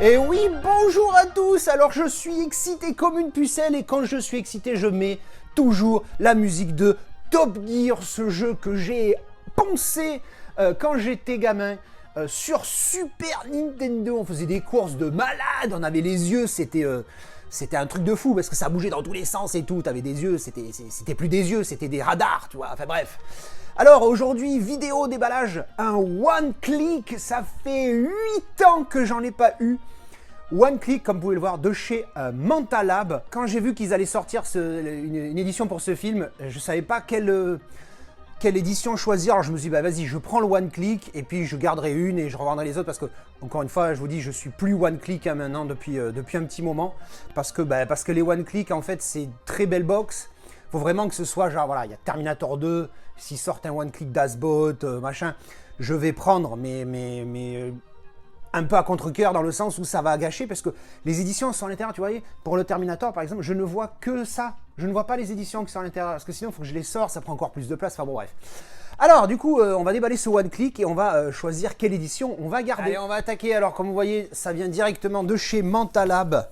Et oui, bonjour à tous. Alors je suis excité comme une pucelle et quand je suis excité, je mets toujours la musique de Top Gear, ce jeu que j'ai pensé quand j'étais gamin. Sur Super Nintendo, on faisait des courses de malade, on avait les yeux, c'était un truc de fou parce que ça bougeait dans tous les sens et tout, t'avais des yeux, c'était plus des yeux, c'était des radars, tu vois, enfin bref. Alors aujourd'hui, vidéo déballage, un one click, ça fait 8 ans que j'en ai pas eu. One click, comme vous pouvez le voir, de chez Mentalab. Quand j'ai vu qu'ils allaient sortir une édition pour ce film, je savais pas quelle édition choisir. Alors je me suis dit, bah vas-y, je prends le one click et puis je garderai une et je revendrai les autres parce que, encore une fois, je vous dis, je suis plus one click maintenant depuis un petit moment parce que les one click, en fait, c'est très belle box. Faut vraiment que ce soit genre, voilà, il y a Terminator 2, s'ils sortent un one click d'Asbot, machin, je vais prendre, mais un peu à contre-cœur dans le sens où ça va gâcher parce que les éditions sont à l'intérieur, tu vois, pour le Terminator par exemple, je ne vois que ça, je ne vois pas les éditions qui sont à l'intérieur parce que sinon il faut que je les sorte, ça prend encore plus de place, enfin bon bref. Alors du coup, on va déballer ce one click et on va choisir quelle édition on va garder. Allez, on va attaquer, alors comme vous voyez, ça vient directement de chez Mentalab.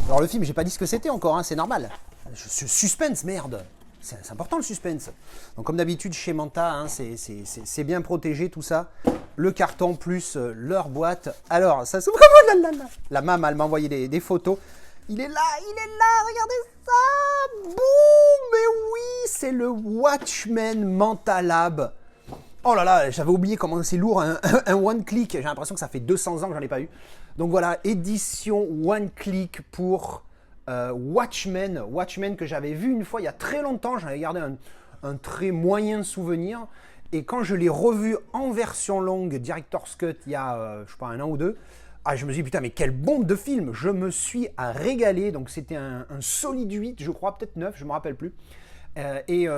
Alors le film, j'ai pas dit ce que c'était encore, hein, c'est normal. Suspense, merde. C'est important le suspense. Donc comme d'habitude chez Manta, hein, c'est bien protégé tout ça. Le carton plus leur boîte. Alors ça s'ouvre comme la maman, elle m'a envoyé des photos. Il est là, regardez ça. Boum, mais oui, c'est le Watchmen Mentalab. Oh là là, j'avais oublié comment c'est lourd un one click. J'ai l'impression que ça fait 200 ans que j'en ai pas eu. Donc voilà, édition one click pour Watchmen que j'avais vu une fois il y a très longtemps, j'en avais gardé un très moyen souvenir et quand je l'ai revu en version longue Director's Cut il y a je sais pas un an ou deux, je me suis dit putain mais quelle bombe de film, je me suis régalé. Donc c'était un solide 8 je crois, peut-être 9, je me rappelle plus. Et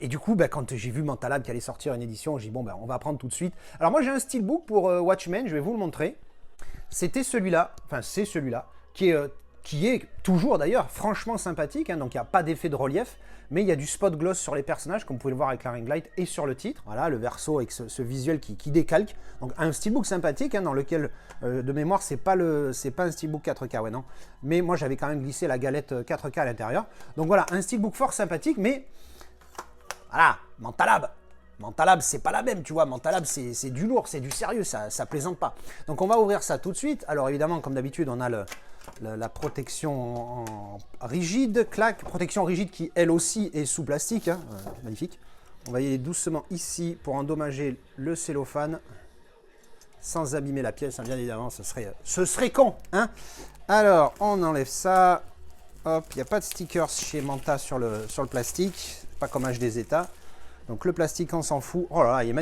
du coup quand j'ai vu Mentalab qui allait sortir une édition, j'ai dit bon on va prendre tout de suite. Alors moi j'ai un steelbook pour Watchmen, je vais vous le montrer. C'était celui-là, enfin c'est celui-là qui est toujours d'ailleurs franchement sympathique, hein, donc il n'y a pas d'effet de relief, mais il y a du spot gloss sur les personnages, comme vous pouvez le voir avec la ring light et sur le titre. Voilà, le verso avec ce visuel qui décalque. Donc un steelbook sympathique, hein, dans lequel, de mémoire, c'est pas un steelbook 4K, ouais non. Mais moi j'avais quand même glissé la galette 4K à l'intérieur. Donc voilà, un steelbook fort sympathique, mais voilà, Mentalab, c'est pas la même, tu vois. Mentalab, c'est du lourd, c'est du sérieux, ça plaisante pas. Donc on va ouvrir ça tout de suite. Alors évidemment, comme d'habitude, on a la protection en rigide, protection rigide qui elle aussi est sous plastique, hein, magnifique. On va y aller doucement ici pour endommager le cellophane sans abîmer la pièce, hein, bien évidemment, ce serait con, hein. Alors on enlève ça, hop, il n'y a pas de stickers chez Manta sur le plastique, pas comme H des États. Donc le plastique, on s'en fout. Oh là là, il est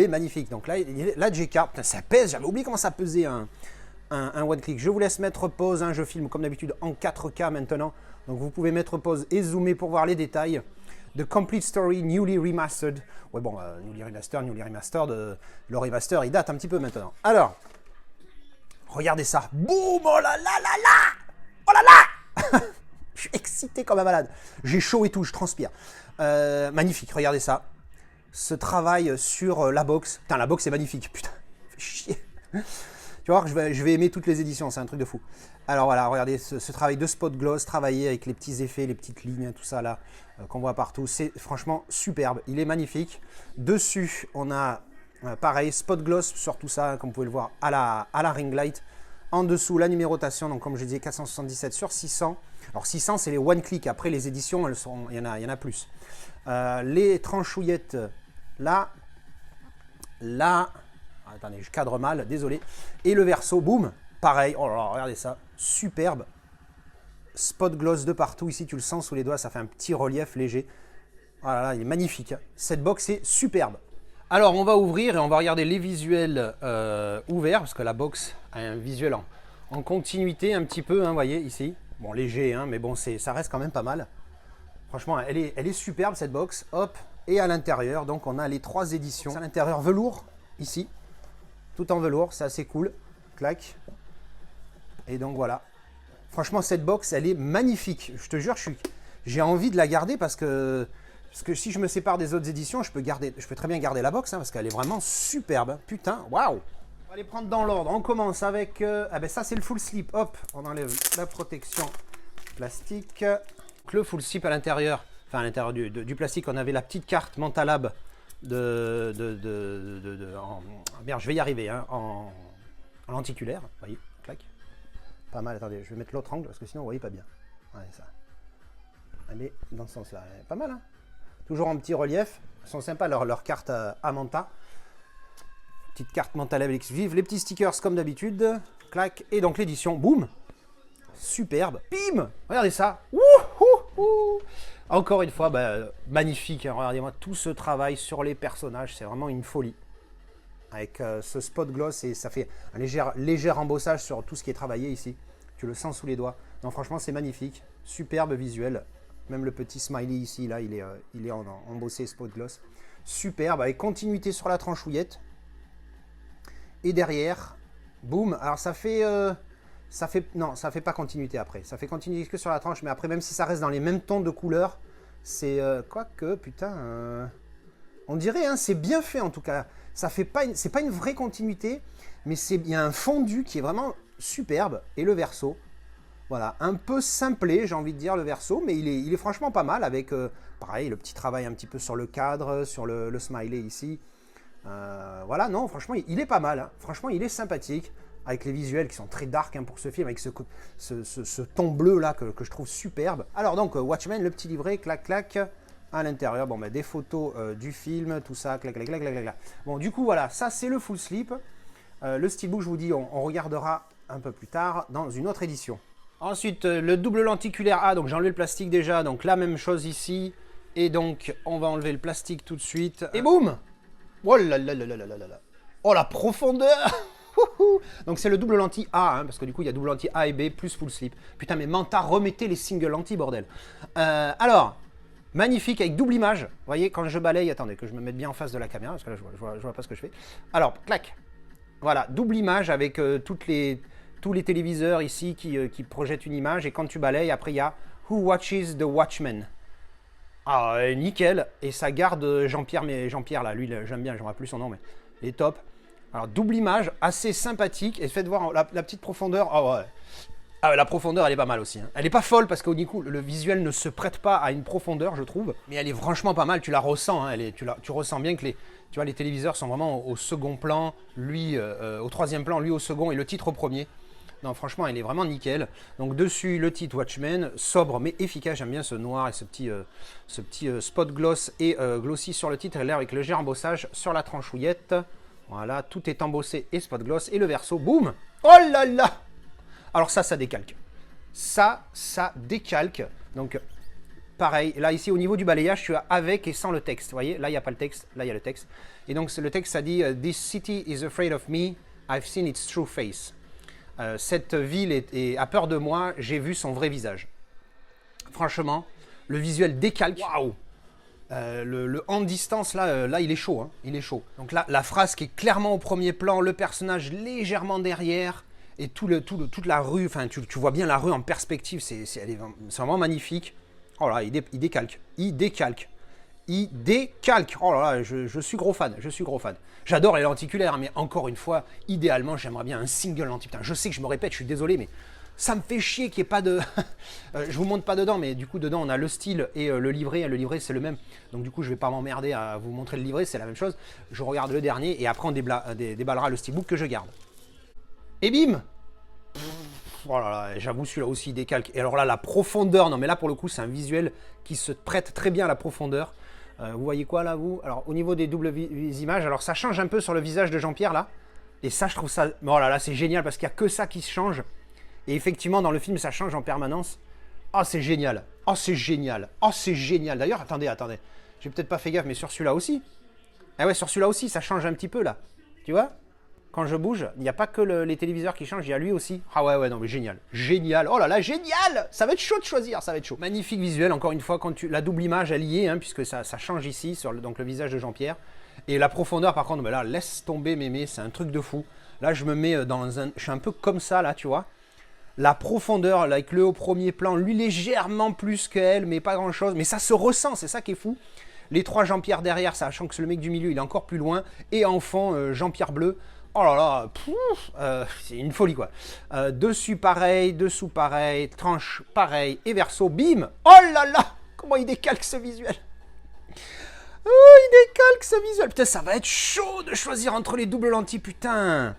magnifique. Donc là, la J-Card, putain, ça pèse, j'avais oublié comment ça pesait un one click. Je vous laisse mettre pause, hein, je filme comme d'habitude en 4K maintenant. Donc vous pouvez mettre pause et zoomer pour voir les détails. The Complete Story Newly Remastered. Ouais bon, Newly Remastered, le remaster il date un petit peu maintenant. Alors, regardez ça. Boum, oh là là là là. Oh là là. Je suis excité comme un malade. J'ai chaud et tout, je transpire. Magnifique, regardez ça. Ce travail sur la box. Putain, la box est magnifique. Putain, fait chier. Tu vas voir que je vais aimer toutes les éditions, c'est un truc de fou. Alors voilà, regardez ce travail de spot gloss, travaillé avec les petits effets, les petites lignes, tout ça là, qu'on voit partout. C'est franchement superbe, il est magnifique. Dessus, on a pareil, spot gloss sur tout ça, comme vous pouvez le voir, à la ring light. En dessous, la numérotation, donc comme je disais, 477 sur 600. Alors 600, c'est les one click. Après, les éditions, il y en a plus. Les tranchouillettes, là. Attendez, je cadre mal, désolé. Et le verso, boum, pareil. Oh là là, regardez ça, superbe. Spot gloss de partout. Ici, tu le sens sous les doigts, ça fait un petit relief léger. Oh là là, il est magnifique. Cette box est superbe. Alors, on va ouvrir et on va regarder les visuels ouverts, parce que la box a un visuel en continuité un petit peu, hein, vous voyez, ici. Bon, léger, hein, mais bon, ça reste quand même pas mal. Franchement, elle est superbe cette box. Hop, et à l'intérieur, donc on a les 3 éditions. À l'intérieur, velours, ici. Tout en velours, c'est assez cool. Clac. Et donc voilà. Franchement, cette box, elle est magnifique. Je te jure, j'ai envie de la garder parce que si je me sépare des autres éditions, je peux très bien garder la box, hein, parce qu'elle est vraiment superbe. Putain, waouh! On va les prendre dans l'ordre. On commence avec... ah ben ça, c'est le full slip. Hop, on enlève la protection plastique. Donc, le full slip à l'intérieur, enfin à l'intérieur du plastique, on avait la petite carte Mentalab merde, je vais y arriver, hein, en lenticulaire. Vous voyez, clac. Pas mal, attendez, je vais mettre l'autre angle parce que sinon, vous voyez pas bien. Ouais, ça. Elle est dans ce sens-là. Pas mal, hein. Toujours en petit relief. Ils sont sympas, leur carte à Manta. Petite carte Mentalab exclusive. Les petits stickers comme d'habitude. Clac. Et donc l'édition, boum. Superbe. Bim. Regardez ça. Encore une fois, bah, magnifique. Hein. Regardez-moi tout ce travail sur les personnages. C'est vraiment une folie. Avec ce spot gloss, et ça fait un léger embossage sur tout ce qui est travaillé ici. Tu le sens sous les doigts. Non, franchement, c'est magnifique. Superbe visuel. Même le petit smiley ici, là, il est embossé spot gloss. Superbe, avec continuité sur la tranchouillette. Et derrière, boum. Alors ça fait pas continuité après. Ça fait continuité que sur la tranche, mais après, même si ça reste dans les mêmes tons de couleurs, c'est quoique, putain, on dirait, hein, c'est bien fait en tout cas. Ça fait pas, c'est pas une vraie continuité, mais il y a un fondu qui est vraiment superbe. Et le verso, voilà, un peu simplé, j'ai envie de dire, le verso, mais il est franchement pas mal avec, pareil, le petit travail un petit peu sur le cadre, sur le smiley ici. Voilà, non, franchement, il est pas mal. Hein. Franchement, il est sympathique, avec les visuels qui sont très dark, hein, pour ce film, avec ce ton bleu là que je trouve superbe. Alors donc, Watchmen, le petit livret, clac, clac. À l'intérieur, bon, bah, des photos du film, tout ça, clac, clac, clac, clac, clac. Bon, du coup, voilà, ça c'est le full slip. Le steelbook, je vous dis, on regardera un peu plus tard dans une autre édition. Ensuite, le double lenticulaire A, donc j'ai enlevé le plastique déjà, donc la même chose ici. Et donc, on va enlever le plastique tout de suite. Et boum! Oh là là là là là là là là! Oh la profondeur! Donc c'est le double lentille A, hein, parce que du coup, il y a double lentille A et B plus full slip. Putain, mais Manta, remettez les single lentilles, bordel. Alors... Magnifique, avec double image. Vous voyez, quand je balaye, attendez, que je me mette bien en face de la caméra, parce que là, je vois pas ce que je fais. Alors, clac. Voilà, double image avec tous les téléviseurs ici qui projettent une image. Et quand tu balayes, après, il y a Who Watches the Watchmen. Ah, nickel. Et ça garde Jean-Pierre, mais Jean-Pierre, là, lui, j'aime bien, je ne me rappelle plus son nom, mais il est top. Alors, double image, assez sympathique. Et faites voir la petite profondeur. Ah ouais. Ah, la profondeur, elle est pas mal aussi. Hein. Elle est pas folle parce qu'au coup, le visuel ne se prête pas à une profondeur, je trouve. Mais elle est franchement pas mal. Tu la ressens. Hein. Tu ressens bien que les téléviseurs sont vraiment au second plan, lui au troisième plan, lui au second et le titre au premier. Non, franchement, elle est vraiment nickel. Donc dessus, le titre Watchmen, sobre mais efficace. J'aime bien ce noir et ce petit spot gloss et glossy sur le titre et l'air avec le léger embossage sur la tranchouillette. Voilà, tout est embossé et spot gloss. Et le verso, boum! Oh là là! Alors ça décalque. Ça décalque. Donc, pareil, là, ici, au niveau du balayage, tu as avec et sans le texte. Vous voyez, là, il n'y a pas le texte, là, il y a le texte. Et donc, le texte, ça dit « This city is afraid of me, I've seen its true face ». Cette ville a peur de moi, j'ai vu son vrai visage. Franchement, le visuel décalque. Waouh! Le en distance, là, il est chaud. Hein, il est chaud. Donc là, la phrase qui est clairement au premier plan, le personnage légèrement derrière... Et toute la rue, enfin tu vois bien la rue en perspective, c'est vraiment magnifique. Oh là, il décalque. Oh là là, je suis gros fan, J'adore les lenticulaires, mais encore une fois, idéalement, j'aimerais bien un single lentille. Putain, je sais que je me répète, je suis désolé, mais ça me fait chier qu'il n'y ait pas de... je vous montre pas dedans, mais du coup, dedans, on a le style et le livret. Le livret, c'est le même. Donc du coup, je vais pas m'emmerder à vous montrer le livret, c'est la même chose. Je regarde le dernier et après, on déballera le steelbook que je garde. Et bim! Oh là là, j'avoue, celui-là aussi il décalque. Et alors là, la profondeur, non mais là pour le coup, c'est un visuel qui se prête très bien à la profondeur. Vous voyez quoi là, vous? Alors au niveau des doubles images, alors ça change un peu sur le visage de Jean-Pierre là. Et ça, je trouve ça... Oh là là, c'est génial parce qu'il n'y a que ça qui se change. Et effectivement, dans le film, ça change en permanence. Oh, c'est génial. Oh, c'est génial. Oh, c'est génial. D'ailleurs, attendez. J'ai peut-être pas fait gaffe, mais sur celui-là aussi. Ah ouais, sur celui-là aussi, ça change un petit peu là. Tu vois? quand je bouge, il n'y a pas que les téléviseurs qui changent, il y a lui aussi. Ah ouais, non mais génial. Génial. Oh là là, génial. Ça va être chaud de choisir, ça va être chaud. Magnifique visuel, encore une fois, la double image, elle y est, hein, puisque ça change ici, sur donc le visage de Jean-Pierre. Et la profondeur, par contre, ben là, laisse tomber mémé, c'est un truc de fou. Là, je me mets je suis un peu comme ça, là, tu vois. La profondeur, là, avec le au premier plan, lui légèrement plus qu'elle, mais pas grand-chose. Mais ça se ressent, c'est ça qui est fou. Les 3 Jean-Pierre derrière, sachant que le mec du milieu, il est encore plus loin. Et en fond, Jean-Pierre bleu. Oh là là, c'est une folie quoi. Dessus pareil, dessous pareil, tranche pareil et verso, bim. Oh là là, comment il décalque ce visuel. Oh, il décalque ce visuel. Putain, ça va être chaud de choisir entre les doubles lentilles, putain.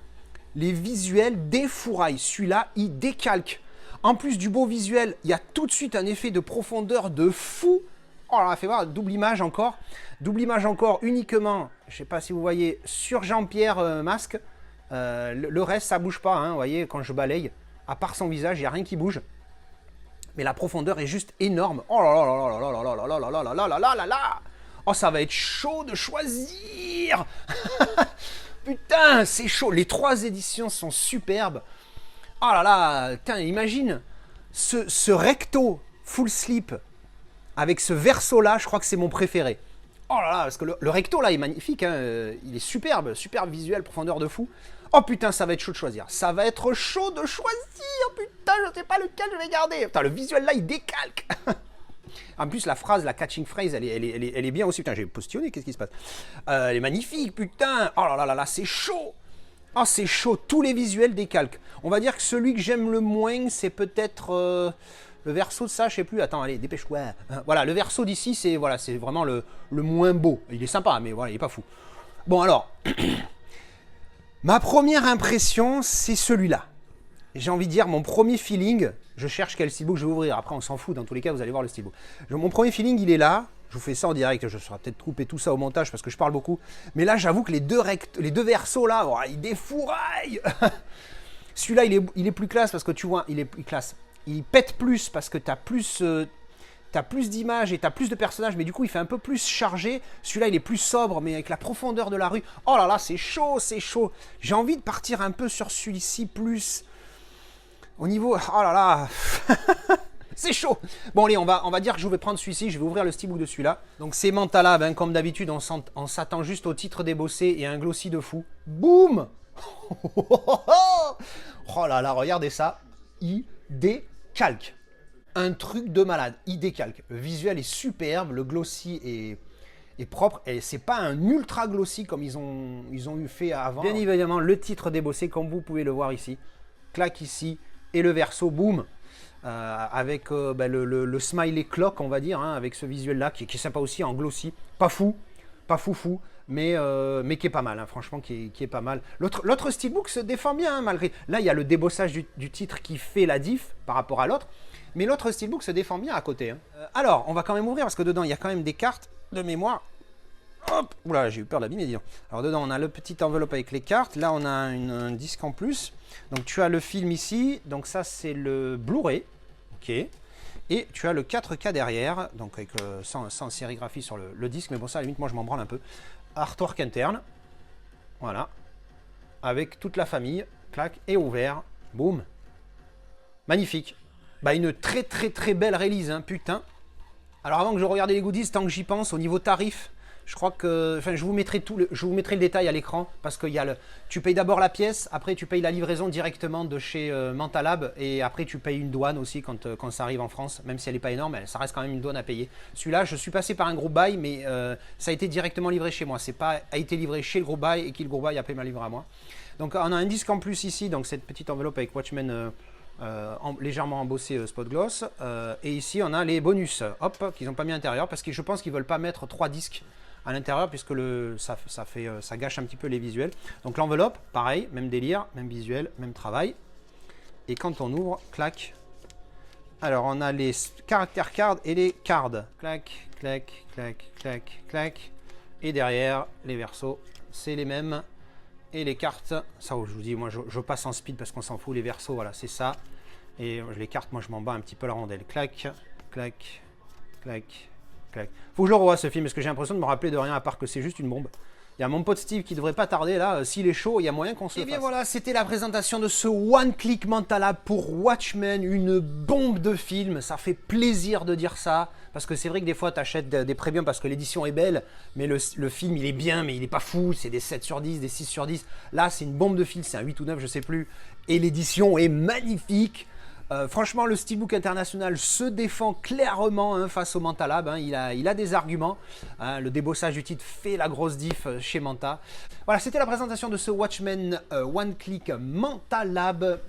Les visuels défouraillent. Celui-là, il décalque. En plus du beau visuel, il y a tout de suite un effet de profondeur de fou. Oh là, fait voir, double image encore. Double image encore uniquement, je ne sais pas si vous voyez, sur Jean-Pierre masque. Le reste, ça ne bouge pas, hein, vous voyez, quand je balaye. À part son visage, il n'y a rien qui bouge. Mais la profondeur est juste énorme. Oh là là là là là là là là là là là là là là là là. Oh, ça va être chaud de choisir. Putain, c'est chaud. Les 3 éditions sont superbes. Oh là là, putain, imagine ce recto full slip avec ce verso là, je crois que c'est mon préféré. Oh là là, parce que le recto là est magnifique, hein, il est superbe, superbe visuel, profondeur de fou. Oh putain, ça va être chaud de choisir. Ça va être chaud de choisir, putain, je sais pas lequel je vais garder. Putain, le visuel là, il décalque. En plus, la phrase, la catching phrase, elle est bien aussi. Putain, j'ai postillonné, qu'est-ce qui se passe? Elle est magnifique, putain. Oh là là là là, c'est chaud. Oh, c'est chaud, tous les visuels décalquent. On va dire que celui que j'aime le moins, c'est peut-être le verso de ça, je sais plus. Attends, allez, dépêche-toi. Voilà, le verso d'ici, c'est voilà, vraiment le moins beau. Il est sympa, mais voilà, il est pas fou. Bon, alors, ma première impression, c'est celui-là. J'ai envie de dire, mon premier feeling, je cherche quel steelbook je vais ouvrir. Après, on s'en fout, dans tous les cas, vous allez voir le steelbook. Mon premier feeling, il est là. Je vous fais ça en direct, je saurais peut-être couper tout ça au montage parce que je parle beaucoup. Mais là, j'avoue que les deux versos, là, oh, ils défouraillent. Celui-là, il est plus classe parce que tu vois, il est plus classe. Il pète plus parce que tu as plus d'images et tu as plus de personnages, mais du coup, il fait un peu plus chargé. Celui-là, il est plus sobre, mais avec la profondeur de la rue. Oh là là, c'est chaud, c'est chaud. J'ai envie de partir un peu sur celui-ci plus... Au niveau... Oh là là. C'est chaud. Bon, allez, on va dire que je vais prendre celui-ci. Je vais ouvrir le steelbook de celui-là. Donc, c'est Mentalab, hein, comme d'habitude, on s'attend juste au titre débossé et à un glossy de fou. Boum. Oh là là, regardez ça. Il décalque. Un truc de malade. Il décalque. Le visuel est superbe. Le glossy est propre. Et c'est pas un ultra glossy comme ils ont eu fait avant. Bien évidemment, le titre débossé, comme vous pouvez le voir ici. Claque ici. Et le verso, boum. Avec le smiley clock, on va dire, hein, avec ce visuel-là, qui est sympa aussi, en glossy. Pas fou, mais qui est pas mal, hein, franchement, qui est pas mal. L'autre steelbook se défend bien, hein, malgré... Là, il y a le débossage du titre qui fait la diff par rapport à l'autre, mais l'autre steelbook se défend bien à côté. Hein. Alors, on va quand même ouvrir, parce que dedans, il y a quand même des cartes de mémoire. Hop, oula, j'ai eu peur d'abîmer, dis donc. Alors dedans, on a le petit enveloppe avec les cartes. Là, on a un disque en plus. Donc, tu as le film ici. Donc, ça, c'est le Blu-ray. OK. Et tu as le 4K derrière. Donc, avec, sans sérigraphie sur le disque. Mais bon, ça, à la limite, moi, je m'en branle un peu. Artwork interne. Voilà. Avec toute la famille. Clac. Et ouvert. Boum. Magnifique. Bah, une très, très, très belle release, hein, putain. Alors, avant que je regarde les goodies, tant que j'y pense, au niveau tarif... Je crois que, enfin, je vous mettrai le détail à l'écran parce que tu payes d'abord la pièce, après tu payes la livraison directement de chez Mentalab et après tu payes une douane aussi quand ça arrive en France, même si elle n'est pas énorme, ça reste quand même une douane à payer. Celui-là, je suis passé par un groupe buy, mais ça a été directement livré chez moi. C'est pas a été livré chez le groupe buy et qui le groupe buy a payé ma livraison à moi. Donc on a un disque en plus ici, donc cette petite enveloppe avec Watchmen légèrement embossé spot gloss et ici on a les bonus, hop, qu'ils n'ont pas mis à l'intérieur parce que je pense qu'ils veulent pas mettre 3 disques à l'intérieur puisque ça gâche un petit peu les visuels. Donc l'enveloppe, pareil, même délire, même visuel, même travail. Et quand on ouvre, clac. Alors on a les caractères cards et les cards. Clac, clac, clac, clac, clac. Et derrière, les versos, c'est les mêmes. Et les cartes, ça je vous dis, moi je passe en speed parce qu'on s'en fout. Les versos, voilà, c'est ça. Et les cartes, moi je m'en bats un petit peu la rondelle. Clac, clac, clac. Faut que je le revoie ce film parce que j'ai l'impression de me rappeler de rien à part que c'est juste une bombe. Il y a mon pote Steve qui devrait pas tarder là, s'il est chaud, il y a moyen qu'on se le fasse. Et bien voilà, c'était la présentation de ce One Click Mental Lab pour Watchmen, une bombe de film, ça fait plaisir de dire ça, parce que c'est vrai que des fois tu achètes des premiums parce que l'édition est belle, mais le film il est bien, mais il est pas fou, c'est des 7 sur 10, des 6 sur 10. Là c'est une bombe de film, c'est un 8 ou 9, je sais plus, et l'édition est magnifique. Franchement, le Steelbook International se défend clairement hein, face au Manta Lab. Hein, il a des arguments. Hein, le débossage du titre fait la grosse diff chez Manta. Voilà, c'était la présentation de ce Watchmen One Click Manta Lab.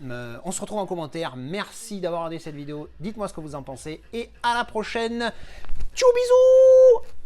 On se retrouve en commentaire. Merci d'avoir regardé cette vidéo. Dites-moi ce que vous en pensez. Et à la prochaine. Tchou bisous.